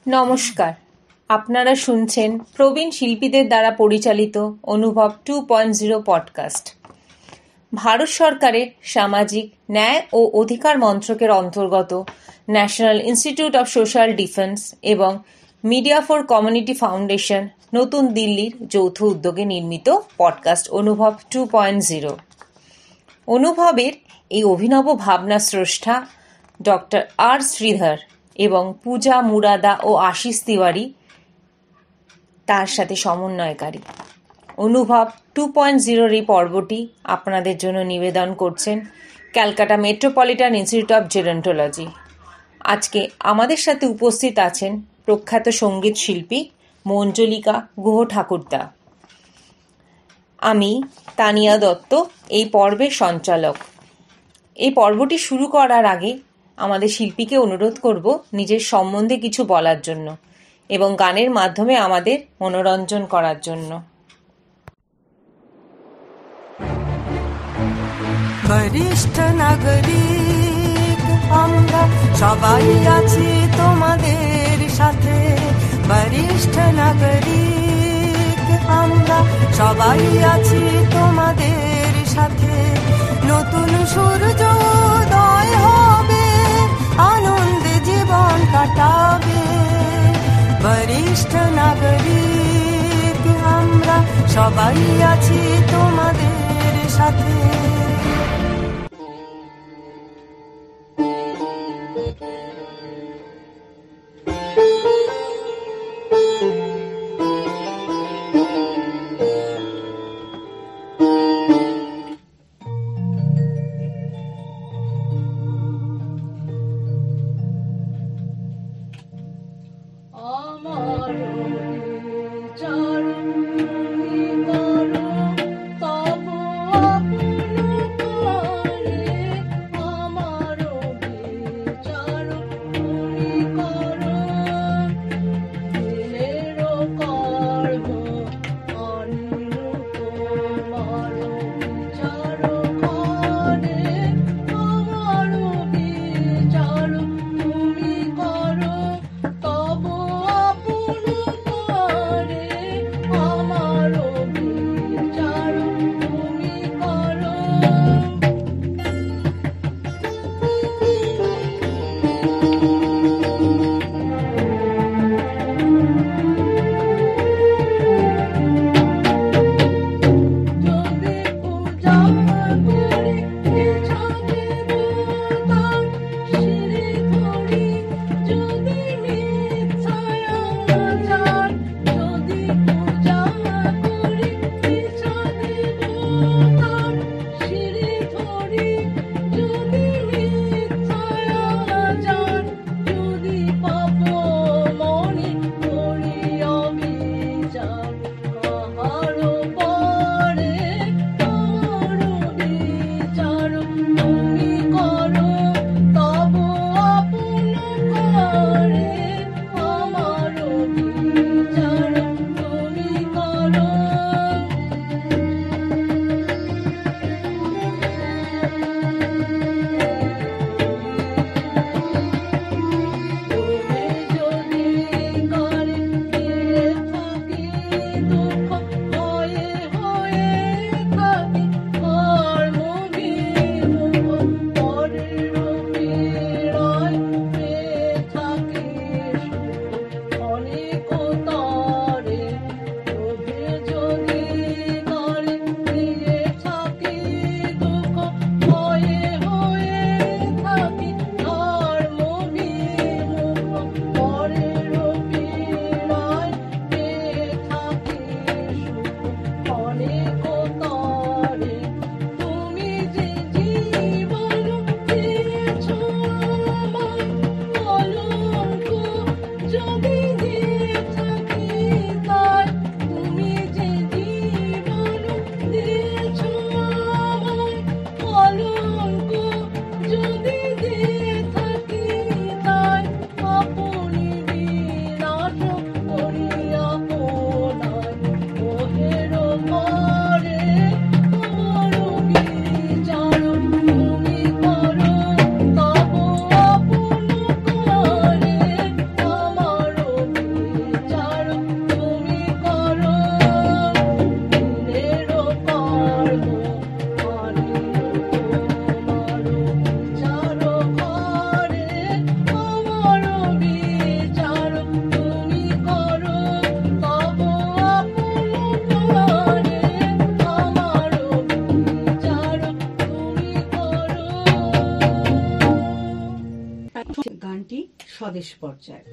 নমস্কার, আপনারা শুনছেন প্রবীণ শিল্পীদের দ্বারা পরিচালিত অনুভব 2.0 পডকাস্ট। ভারত সরকারের সামাজিক ন্যায় ও অধিকার মন্ত্রকের অন্তর্গত national institute of social defence এবং মিডিয়া ফর কমিউনিটি ফাউন্ডেশন নতুন দিল্লির যৌথ উদ্যোগে নির্মিত পডকাস্ট অনুভব 2.0। অনুভবের এই অভিনব ভাবনা স্রষ্টা ডক্টর আর শ্রীধর এবং পূজা মুরাদা ও আশিস তিওয়ারি তার সাথে সমন্বয়কারী। অনুভব 2.0 এই পর্বটি আপনাদের জন্য নিবেদন করছেন Calcutta metropolitan institute of gerontology. আজকে আমাদের সাথে উপস্থিত আছেন প্রখ্যাত সঙ্গীত শিল্পী মঞ্জলিকা গুহ ঠাকুরদা। আমি তানিয়া দত্ত, এই পর্বের সঞ্চালক। এই পর্বটি শুরু করার আগে আমাদের শিল্পীকে অনুরোধ করব নিজের সম্বন্ধে কিছু বলার জন্য এবং গানের মাধ্যমে আমাদের মনোরঞ্জন করার জন্য। বরিষ্ঠ নাগরিক আমরা সবাই আছি তোমাদের সাথে, বরিষ্ঠ নাগরিক আমরা সবাই আছি তোমাদের সাথে। নতুন সূর্য উদয় হবে, আনন্দে জীবন কাটাবে, বরিষ্ঠ নাগরিক আমরা সবাই আছি তোমাদের সাথে। স্বদেশ পর্যায়ে।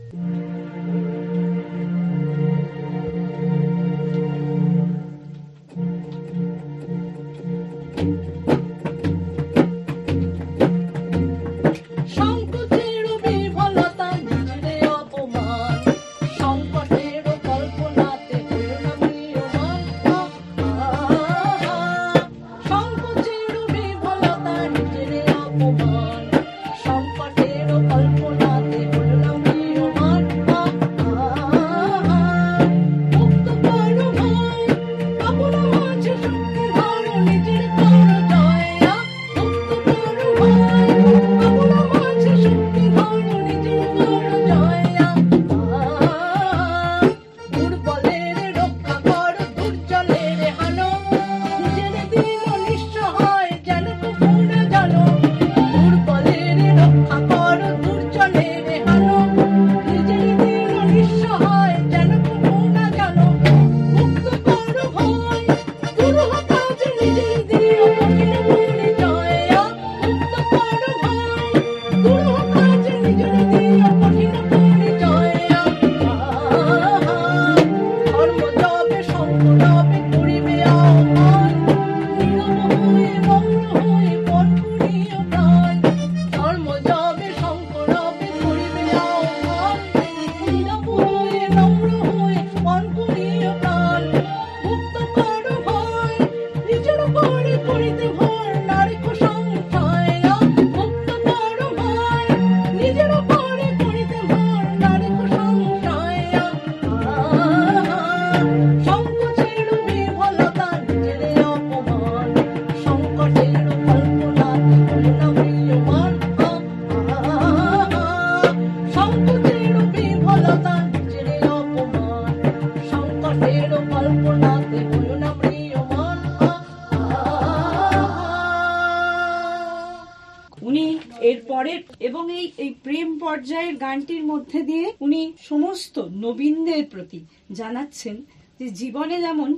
এবং এই প্রেম পর্যায়ের গানটির মধ্যে দিয়ে উনি সমস্ত নবীনদের প্রতি জানাচ্ছেন যে জীবনে যেমন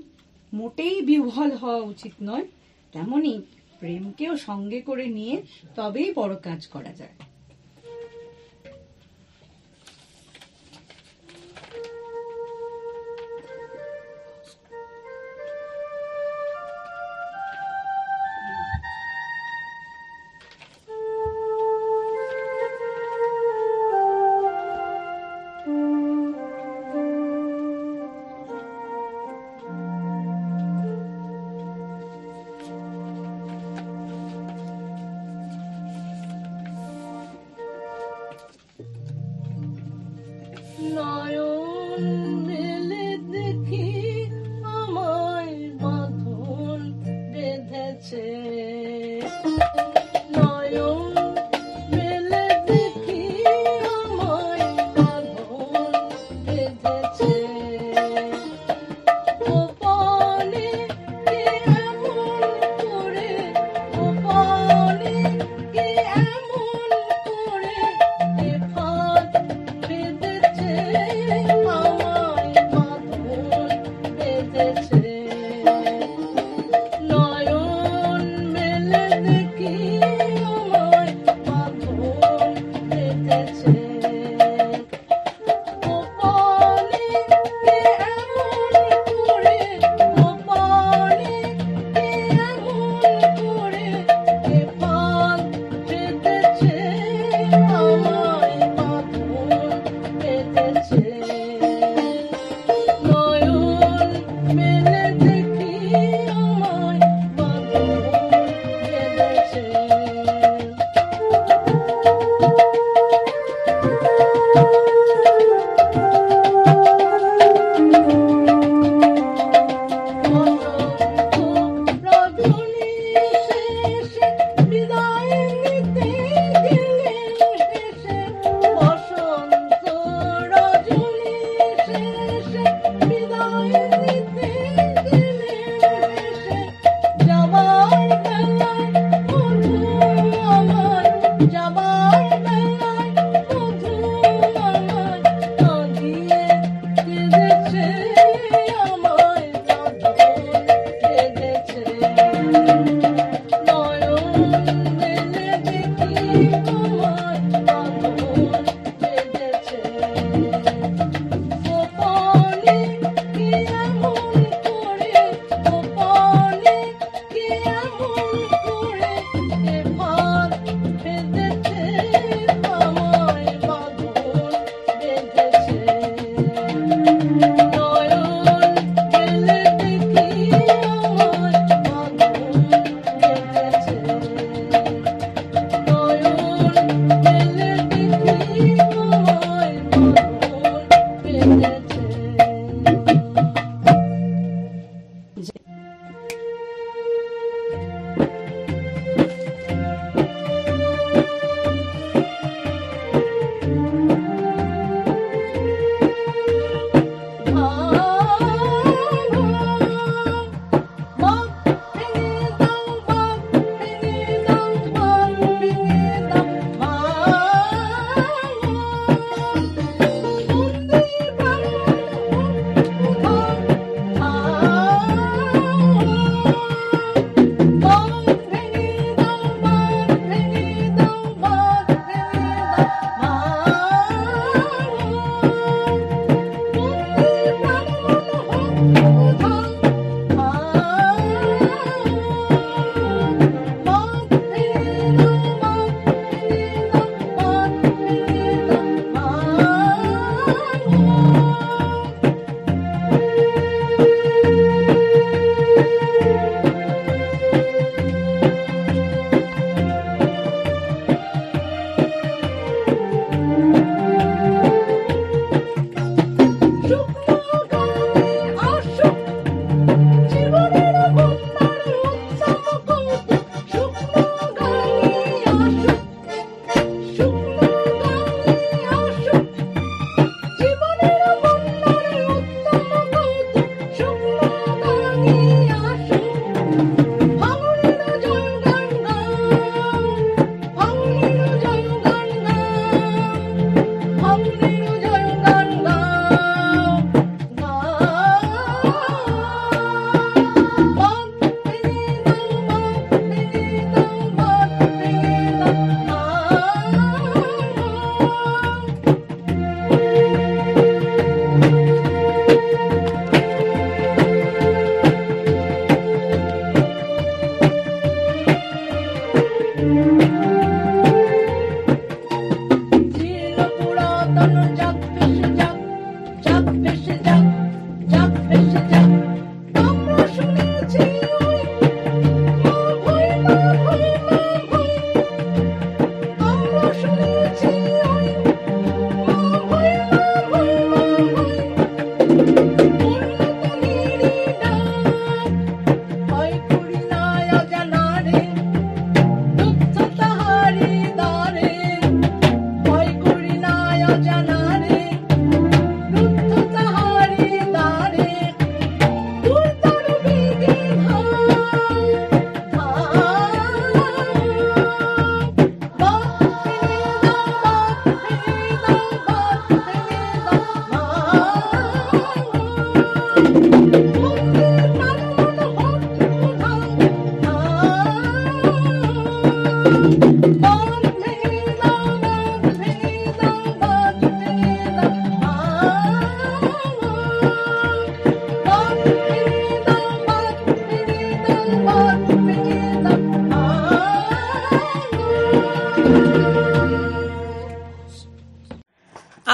মোটেই বিহ্বল হওয়া উচিত নয়, তেমনি প্রেমকেও সঙ্গে করে নিয়ে তবেই বড় কাজ করা যায়।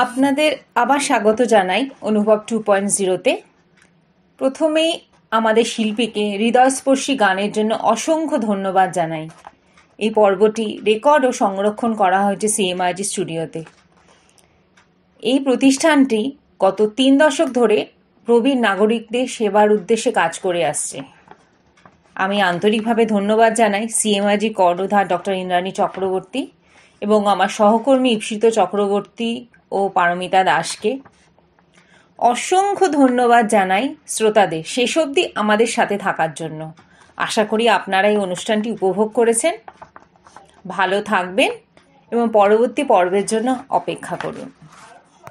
আপনাদের আবার স্বাগত জানাই অনুভব 2.0-তে। প্রথমেই আমাদের শিল্পীকে হৃদয়স্পর্শী গানের জন্য অসংখ্য ধন্যবাদ জানাই। এই পর্বটি রেকর্ড ও সংরক্ষণ করা হয়েছে CMRG স্টুডিওতে। এই প্রতিষ্ঠানটি গত 3 দশক ধরে প্রবীণ নাগরিকদের সেবার উদ্দেশ্যে কাজ করে আসছে। আমি আন্তরিকভাবে ধন্যবাদ জানাই CMRG কর্ণধার ডক্টর ইন্দ্রাণী চক্রবর্তী এবং আমার সহকর্মী ঈপ্সিত চক্রবর্তী ও পারমিতা দাসকে। অসংখ্য ধন্যবাদ জানাই শ্রোতাদের শেষ অবধি আমাদের সাথে থাকার জন্য। আশা করি আপনারা এই অনুষ্ঠানটি উপভোগ করেছেন। ভালো থাকবেন এবং পরবর্তী পর্বের জন্য অপেক্ষা করুন।